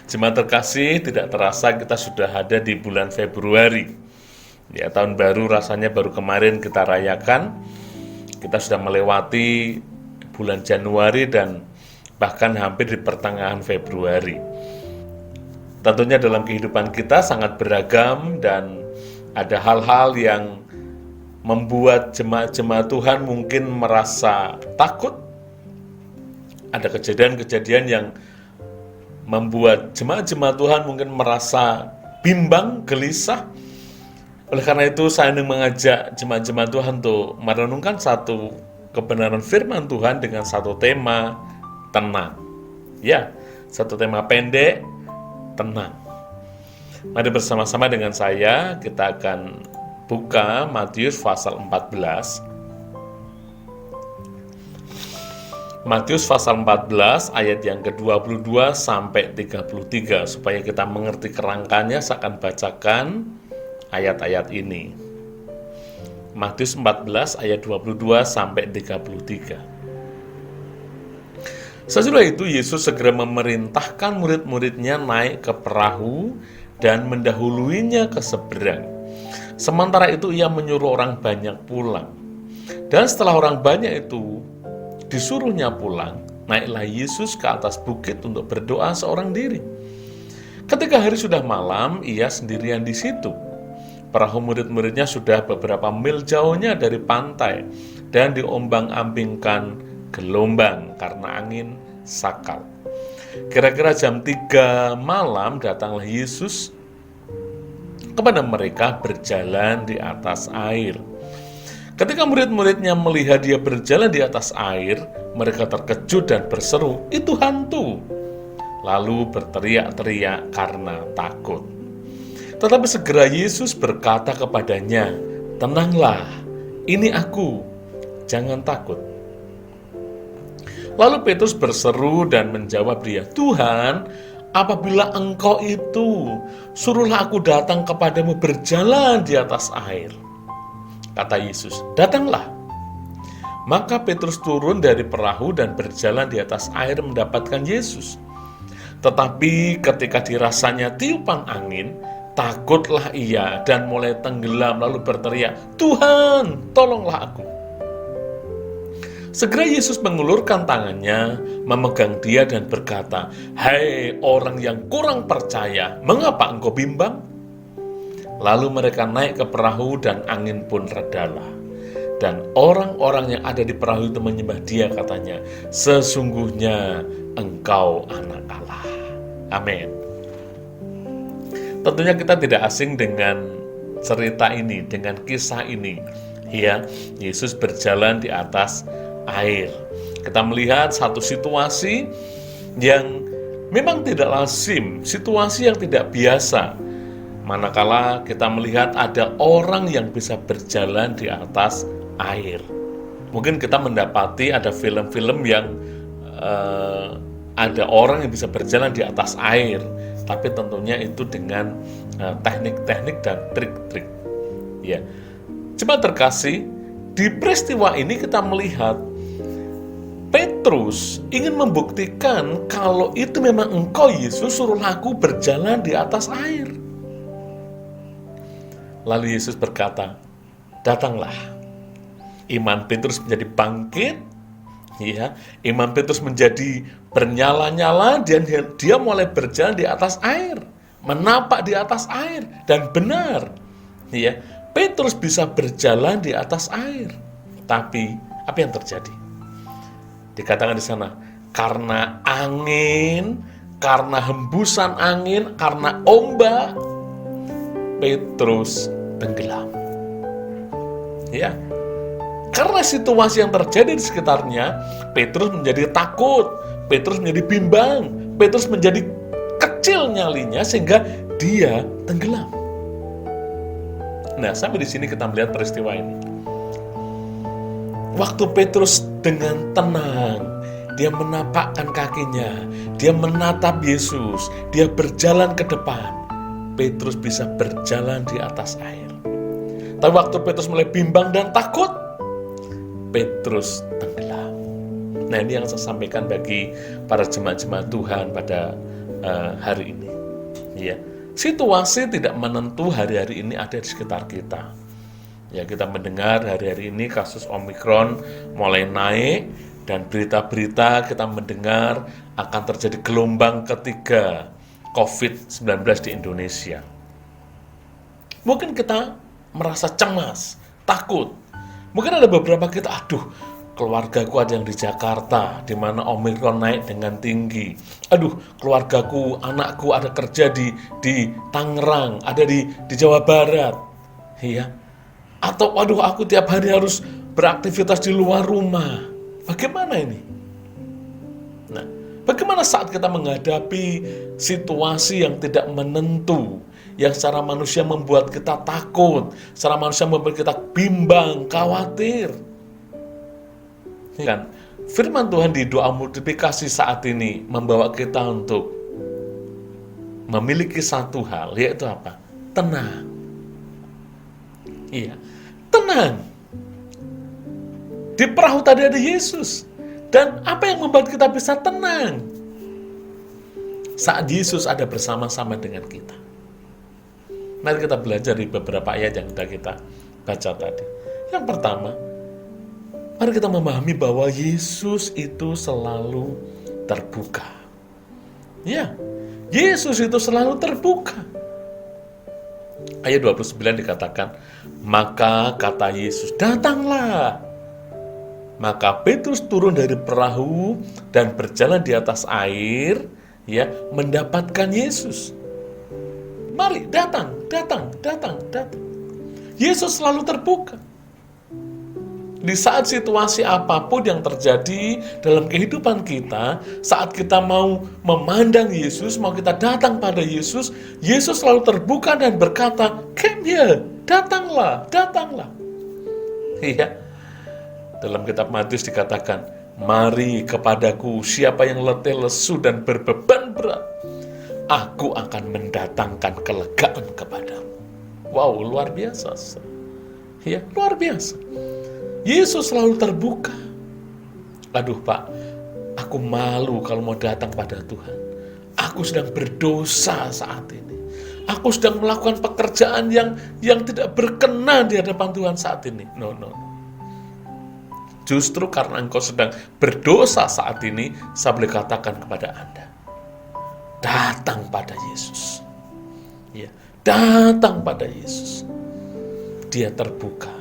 Jemaat terkasih, tidak terasa kita sudah ada di bulan Februari. Ya, tahun baru rasanya baru kemarin kita rayakan. Kita sudah melewati bulan Januari dan bahkan hampir di pertengahan Februari. Tentunya dalam kehidupan kita sangat beragam dan ada hal-hal yang membuat jemaat-jemaat Tuhan mungkin merasa takut. Ada kejadian-kejadian yang membuat jemaat-jemaat Tuhan mungkin merasa bimbang, gelisah. Oleh karena itu saya ingin mengajak jemaat-jemaat Tuhan untuk merenungkan satu kebenaran firman Tuhan dengan satu tema, tenang. Ya, satu tema pendek, tenang. Mari bersama-sama dengan saya, kita akan buka Matius pasal 14. Matius pasal 14 ayat yang ke-22 sampai 33. Supaya kita mengerti kerangkanya, saya akan bacakan ayat-ayat ini. Matius 14 ayat 22 sampai 33. Sesudah itu Yesus segera memerintahkan murid-muridnya naik ke perahu dan mendahuluinya ke seberang. Sementara itu ia menyuruh orang banyak pulang. Dan setelah orang banyak itu disuruhnya pulang, naiklah Yesus ke atas bukit untuk berdoa seorang diri. Ketika hari sudah malam, ia sendirian di situ. Perahu murid-muridnya sudah beberapa mil jauhnya dari pantai dan diombang-ambingkan gelombang karena angin sakal. Kira-kira jam 3 malam datanglah Yesus kepada mereka berjalan di atas air. Ketika murid-muridnya melihat dia berjalan di atas air, mereka terkejut dan berseru, "Itu hantu!" Lalu berteriak-teriak karena takut. Tetapi segera Yesus berkata kepadanya, "Tenanglah, ini aku, jangan takut." Lalu Petrus berseru dan menjawab dia, "Tuhan, apabila Engkau itu, suruhlah aku datang kepadamu berjalan di atas air." Kata Yesus, "Datanglah." Maka Petrus turun dari perahu dan berjalan di atas air mendapatkan Yesus. Tetapi ketika dirasanya tiupan angin, takutlah ia dan mulai tenggelam lalu berteriak, "Tuhan, tolonglah aku." Segera Yesus mengulurkan tangannya, memegang dia dan berkata, "Hai orang yang kurang percaya, mengapa engkau bimbang?" Lalu mereka naik ke perahu dan angin pun redalah. Dan orang-orang yang ada di perahu itu menyembah dia, katanya, "Sesungguhnya engkau anak Allah." Amin. Tentunya kita tidak asing dengan cerita ini, dengan kisah ini. Ya, Yesus berjalan di atas air. Kita melihat satu situasi yang memang tidak lazim, situasi yang tidak biasa. Manakala kita melihat ada orang yang bisa berjalan di atas air. Mungkin kita mendapati ada film-film yang ada orang yang bisa berjalan di atas air, tapi tentunya itu dengan teknik-teknik dan trik-trik. Ya, jemaat terkasih, di peristiwa ini kita melihat Petrus ingin membuktikan kalau itu memang engkau Yesus, suruhlah aku berjalan di atas air. Lalu Yesus berkata, "Datanglah." Iman Petrus menjadi bangkit, ya. Iman Petrus menjadi bernyala-nyala dan dia mulai berjalan di atas air, menapak di atas air, dan benar, ya. Petrus bisa berjalan di atas air. Tapi apa yang terjadi? Dikatakan di sana, karena angin, karena hembusan angin, karena ombak, Petrus tenggelam. Ya. Karena situasi yang terjadi di sekitarnya, Petrus menjadi takut, Petrus menjadi bimbang, Petrus menjadi kecil nyalinya sehingga dia tenggelam. Nah, sampai di sini kita melihat peristiwa ini. Waktu Petrus dengan tenang, dia menapakkan kakinya, dia menatap Yesus, dia berjalan ke depan. Petrus bisa berjalan di atas air. Tapi waktu Petrus mulai bimbang dan takut, Petrus tenggelam. Nah, ini yang saya sampaikan bagi para jemaat-jemaat Tuhan pada hari ini. Ya, situasi tidak menentu hari-hari ini ada di sekitar kita. Ya, kita mendengar hari-hari ini kasus Omikron mulai naik, dan berita-berita kita mendengar akan terjadi gelombang ketiga COVID-19 di Indonesia. Mungkin kita merasa cemas, takut. Mungkin ada beberapa kita, aduh, keluargaku ada yang di Jakarta, di mana Omikron naik dengan tinggi. Aduh, keluargaku, anakku ada kerja di Tangerang, ada di Jawa Barat. Iya. Atau, waduh, aku tiap hari harus beraktivitas di luar rumah. Bagaimana ini? Nah, bagaimana saat kita menghadapi situasi yang tidak menentu, yang secara manusia membuat kita takut, secara manusia membuat kita bimbang, khawatir? Kan, firman Tuhan di doa multiplikasi saat ini membawa kita untuk memiliki satu hal, yaitu apa? Tenang. Iya, tenang. Di perahu tadi ada Yesus. Dan apa yang membuat kita bisa tenang? Saat Yesus ada bersama-sama dengan kita. Mari kita belajar di beberapa ayat yang sudah kita baca tadi. Yang pertama, mari kita memahami bahwa Yesus itu selalu terbuka. Ya, Yesus itu selalu terbuka. Ayat 29 dikatakan, maka kata Yesus, datanglah. Maka Petrus turun dari perahu dan berjalan di atas air, ya, mendapatkan Yesus. Mari, datang. Yesus selalu terbuka. Di saat situasi apapun yang terjadi dalam kehidupan kita, saat kita mau memandang Yesus, mau kita datang pada Yesus, Yesus selalu terbuka dan berkata, come here, datanglah. Iya. Dalam kitab Matius dikatakan, mari kepadaku siapa yang letih, lesu, dan berbeban berat, aku akan mendatangkan kelegaan kepadamu. Wow, luar biasa. Ya, luar biasa. Yesus selalu terbuka. Aduh Pak, aku malu kalau mau datang pada Tuhan. Aku sedang berdosa saat ini. Aku sedang melakukan pekerjaan yang tidak berkenan di hadapan Tuhan saat ini. No. Justru karena engkau sedang berdosa saat ini, saya boleh katakan kepada Anda, datang pada Yesus. Ya, datang pada Yesus. Dia terbuka.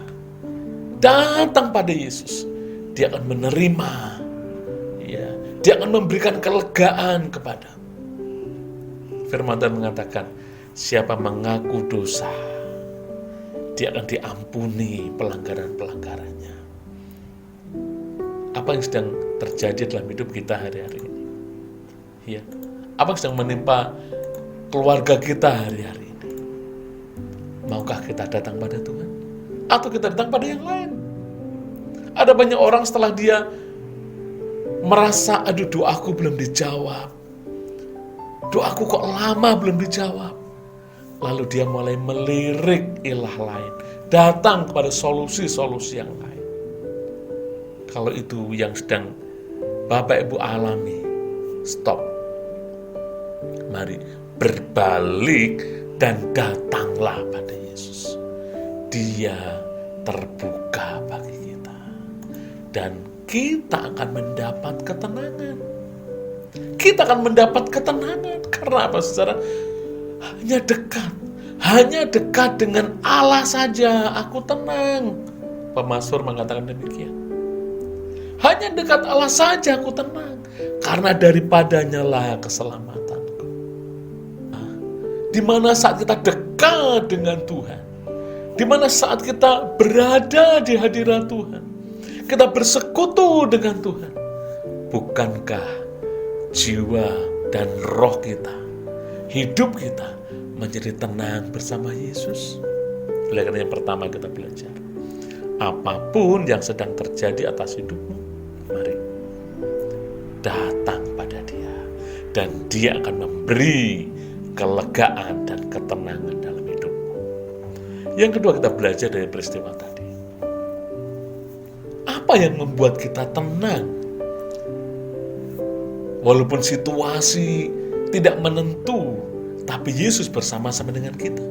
Datang pada Yesus. Dia akan menerima. Ya, dia akan memberikan kelegaan kepada. Firman Tuhan mengatakan, siapa mengaku dosa, dia akan diampuni pelanggaran-pelanggarannya. Apa yang sedang terjadi dalam hidup kita hari-hari ini? Ya. Apa yang sedang menimpa keluarga kita hari-hari ini? Maukah kita datang pada Tuhan? Atau kita datang pada yang lain? Ada banyak orang setelah dia merasa, aduh, doaku belum dijawab. Doaku kok lama belum dijawab. Lalu dia mulai melirik ilah lain. Datang kepada solusi-solusi yang lain. Kalau itu yang sedang Bapak Ibu alami, stop. Mari berbalik dan datanglah pada Yesus. Dia terbuka bagi kita. Dan kita akan mendapat ketenangan. Kita akan mendapat ketenangan. Karena apa, saudara? Hanya dekat dengan Allah saja aku tenang. Pemazmur mengatakan demikian. Hanya dekat Allah saja aku tenang. Karena daripadanya lah keselamatanku. Di mana saat kita dekat dengan Tuhan, di mana saat kita berada di hadirat Tuhan, kita bersekutu dengan Tuhan, bukankah jiwa dan roh kita, hidup kita menjadi tenang bersama Yesus? Oleh karena yang pertama kita belajar, apapun yang sedang terjadi atas hidupmu, mari datang pada Dia, dan Dia akan memberi kelegaan dan ketenangan dalam hidupmu. Yang kedua, kita belajar dari peristiwa tadi. Apa yang membuat kita tenang? Walaupun situasi tidak menentu, tapi Yesus bersama-sama dengan kita.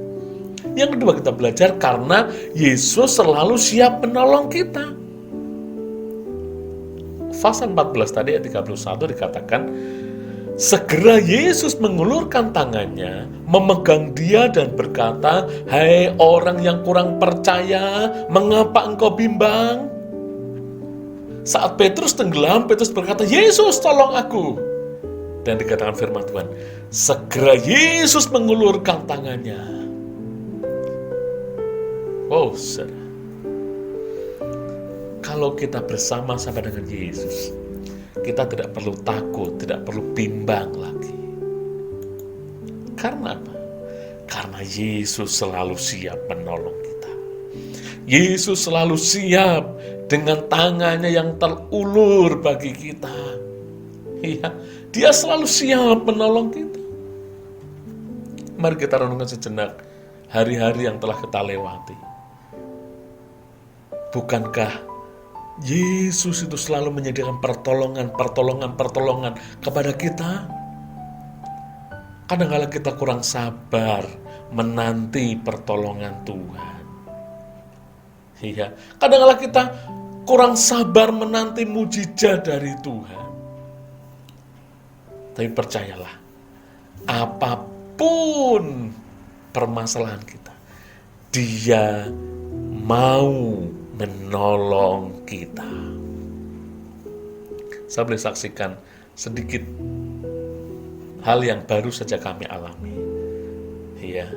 Yang kedua, kita belajar karena Yesus selalu siap menolong kita. Pasal 14 tadi ayat 31 dikatakan, segera Yesus mengulurkan tangannya, memegang dia dan berkata, "Hai orang yang kurang percaya, mengapa engkau bimbang?" Saat Petrus tenggelam, Petrus berkata, "Yesus, tolong aku." Dan dikatakan firman Tuhan, segera Yesus mengulurkan tangannya. Wow, saudara. Kalau kita bersama-sama dengan Yesus, kita tidak perlu takut, tidak perlu bimbang lagi. Karena apa? Karena Yesus selalu siap menolong kita. Yesus selalu siap dengan tangannya yang terulur bagi kita. Ya, Dia selalu siap menolong kita. Mari kita renungkan sejenak hari-hari yang telah kita lewati. Bukankah Yesus itu selalu menyediakan pertolongan kepada kita? Kadang-kadang kita kurang sabar menanti pertolongan Tuhan. Iya, kadang-kadang kita kurang sabar menanti mujizat dari Tuhan. Tapi percayalah, apapun permasalahan kita, Dia mau menolong kita. Saya boleh saksikan sedikit hal yang baru saja kami alami. Ya,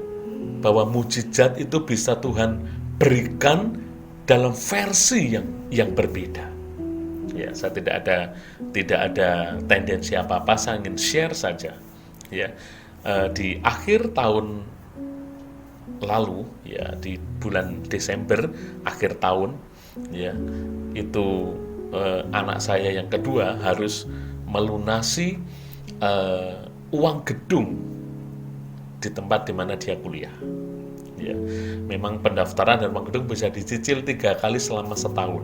bahwa mujizat itu bisa Tuhan berikan dalam versi yang berbeda. Ya, saya tidak ada tendensi apa-apa, saya ingin share saja. Ya, di akhir tahun lalu, ya di bulan Desember akhir tahun, ya itu anak saya yang kedua harus melunasi uang gedung di tempat di mana dia kuliah. Ya, memang pendaftaran dan uang gedung bisa dicicil 3 kali selama setahun.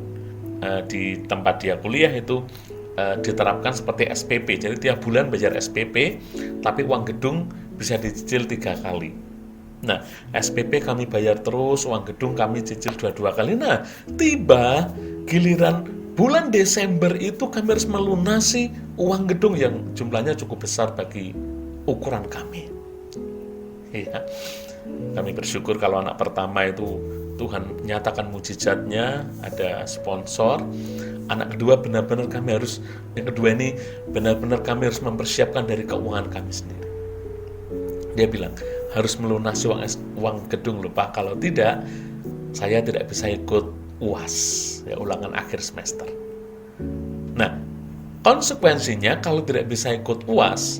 Di tempat dia kuliah itu diterapkan seperti SPP, jadi tiap bulan bayar SPP, tapi uang gedung bisa dicicil 3 kali. Nah, SPP kami bayar terus, uang gedung kami cicil 2 kali. Nah, tiba giliran bulan Desember itu kami harus melunasi uang gedung yang jumlahnya cukup besar bagi ukuran kami. Ya, kami bersyukur kalau anak pertama itu Tuhan nyatakan mujizatnya, ada sponsor. Anak kedua benar-benar kami harus mempersiapkan dari keuangan kami sendiri. Dia bilang, harus melunasi uang gedung loh Pak, kalau tidak, saya tidak bisa ikut UAS, ya, ulangan akhir semester. Nah, konsekuensinya kalau tidak bisa ikut UAS,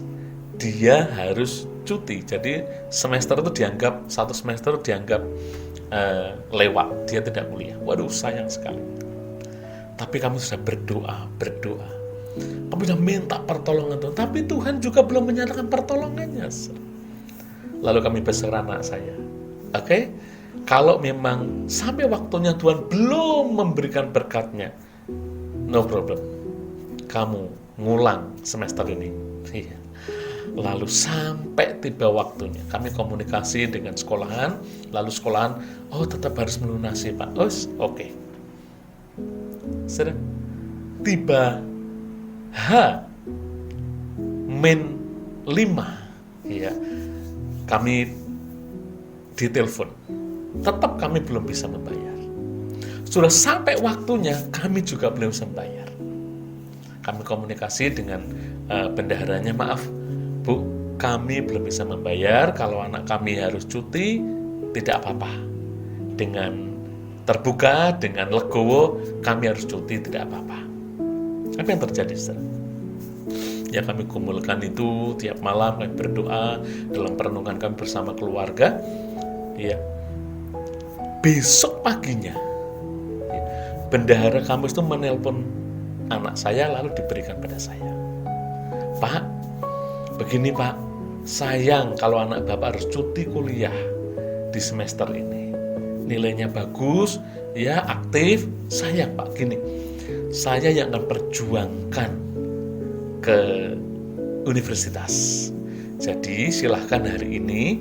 dia harus cuti. Jadi semester itu dianggap, satu semester dianggap lewat, dia tidak kuliah. Waduh, sayang sekali. Tapi kami sudah berdoa. Kami sudah minta pertolongan Tuhan, tapi Tuhan juga belum menyatakan pertolongannya. Lalu kami berserah anak saya, oke? Kalau memang sampai waktunya Tuhan belum memberikan berkatnya, no problem, kamu ngulang semester ini. Iya. Lalu sampai tiba waktunya, kami komunikasi dengan sekolahan, lalu sekolahan, oh tetap harus melunasi Pak, oke. Sudah tiba H-5, ya, kami ditelepon, tetap kami belum bisa membayar. Sudah sampai waktunya, kami juga belum bisa membayar. Kami komunikasi dengan bendaharanya, maaf Bu, kami belum bisa membayar, kalau anak kami harus cuti, tidak apa-apa. Dengan terbuka, dengan legowo, kami harus cuti, tidak apa-apa. Apa yang terjadi, saudara? Ya, kami kumpulkan itu tiap malam, kami berdoa dalam perenungan kami bersama keluarga. Ya, besok paginya, ya, bendahara kampus itu menelpon anak saya, lalu diberikan pada saya. Pak, begini Pak, sayang kalau anak Bapak harus cuti kuliah di semester ini. Nilainya bagus, ya aktif, sayang Pak, gini, saya yang akan perjuangkan ke universitas. Jadi silahkan hari ini,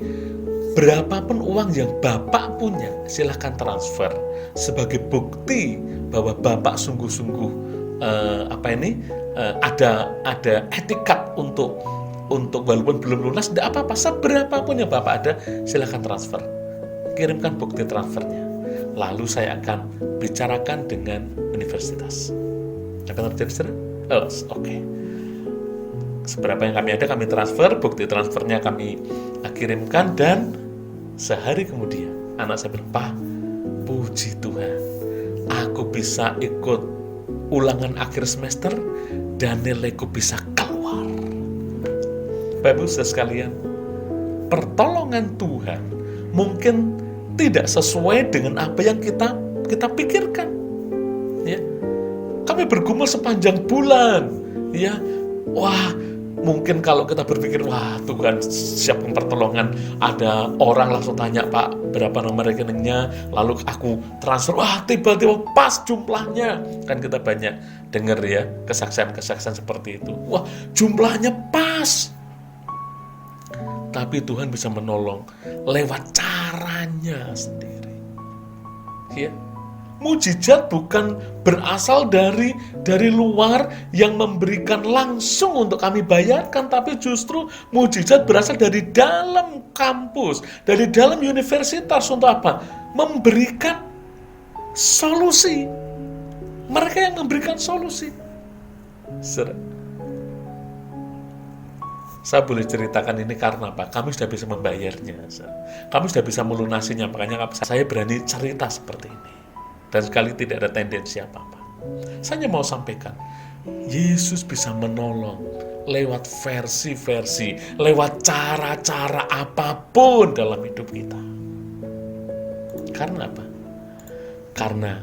berapapun uang yang Bapak punya, silahkan transfer sebagai bukti bahwa Bapak sungguh-sungguh ada etikat untuk walaupun belum lunas, tidak apa-apa, seberapapun yang Bapak ada, silahkan transfer. Kirimkan bukti transfernya. Lalu saya akan bicarakan dengan universitas. Apa yang terjadi, saudara? Oke. Seberapa yang kami ada, kami transfer, bukti transfernya kami kirimkan, dan sehari kemudian anak saya bilang, "Pak, puji Tuhan, aku bisa ikut ulangan akhir semester dan nilaiku bisa keluar." Bapak Ibu saudara sekalian, pertolongan Tuhan mungkin tidak sesuai dengan apa yang kita pikirkan. Ya, kami bergumul sepanjang bulan. Ya, wah, mungkin kalau kita berpikir, wah Tuhan siapkan pertolongan, ada orang langsung tanya, "Pak, berapa nomor rekeningnya?" Lalu aku transfer, wah tiba-tiba pas jumlahnya. Kan kita banyak dengar ya, kesaksian-kesaksian seperti itu. Wah, jumlahnya pas. Tapi Tuhan bisa menolong lewat caranya sendiri. Ya. Mujizat bukan berasal dari luar yang memberikan langsung untuk kami bayarkan, tapi justru mujizat berasal dari dalam kampus, dari dalam universitas. Untuk apa? Memberikan solusi. Mereka yang memberikan solusi. Saya boleh ceritakan ini karena apa? Kami sudah bisa membayarnya. Kami sudah bisa melunasinya, makanya saya berani cerita seperti ini. Dan sekali tidak ada tendensi apa-apa. Saya hanya mau sampaikan, Yesus bisa menolong lewat versi-versi, lewat cara-cara apapun dalam hidup kita. Karena apa? Karena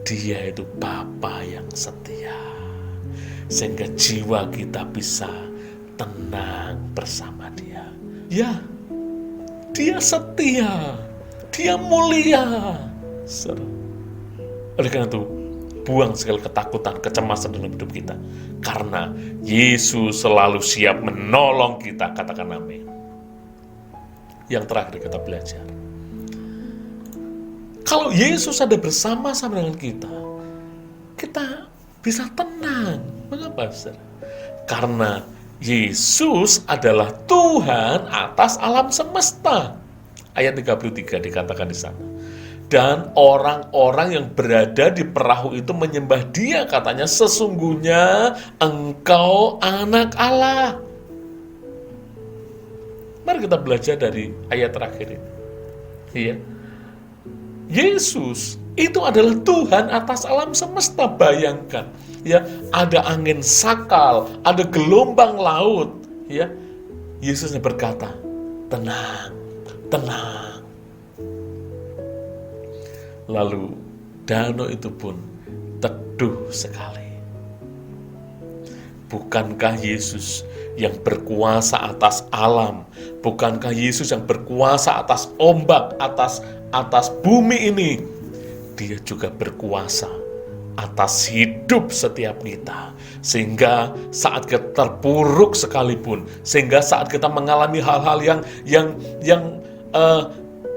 Dia itu Bapa yang setia. Sehingga jiwa kita bisa tenang bersama Dia. Ya, Dia setia, Dia mulia. Oleh karena itu, buang segala ketakutan, kecemasan dalam hidup kita. Karena Yesus selalu siap menolong kita, katakan amin. Yang terakhir kita belajar. Kalau Yesus ada bersama-sama dengan kita bisa tenang. Mengapa, saudara? Karena Yesus adalah Tuhan atas alam semesta. Ayat 33 dikatakan di sana. Dan orang-orang yang berada di perahu itu menyembah Dia, katanya, "Sesungguhnya Engkau Anak Allah." Mari kita belajar dari ayat terakhir ini. Iya. Yesus itu adalah Tuhan atas alam semesta. Bayangkan, ya, ada angin sakal, ada gelombang laut, ya. Yesusnya berkata, "Tenang, tenang." Lalu danau itu pun teduh sekali. Bukankah Yesus yang berkuasa atas alam? Bukankah Yesus yang berkuasa atas ombak, atas bumi ini? Dia juga berkuasa atas hidup setiap kita. Sehingga saat kita terpuruk sekalipun, sehingga saat kita mengalami hal-hal yang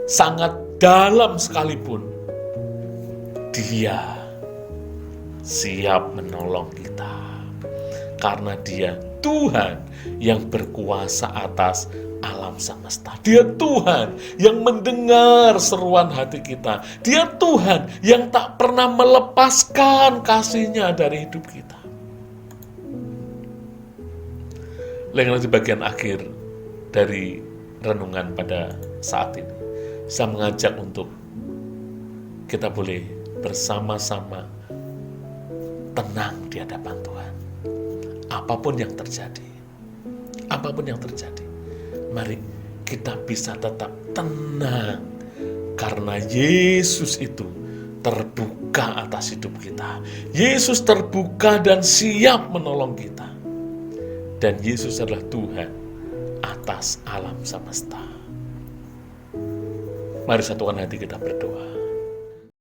sangat dalam sekalipun, Dia siap menolong kita. Karena Dia Tuhan yang berkuasa atas alam semesta. Dia Tuhan yang mendengar seruan hati kita. Dia Tuhan yang tak pernah melepaskan kasih-Nya dari hidup kita. Lagi-lagi bagian akhir dari renungan pada saat ini, saya mengajak untuk kita boleh bersama-sama tenang di hadapan Tuhan. Apapun yang terjadi, mari kita bisa tetap tenang, karena Yesus itu terbuka atas hidup kita. Yesus terbuka dan siap menolong kita. Dan Yesus adalah Tuhan atas alam semesta. Mari satukan hati kita berdoa.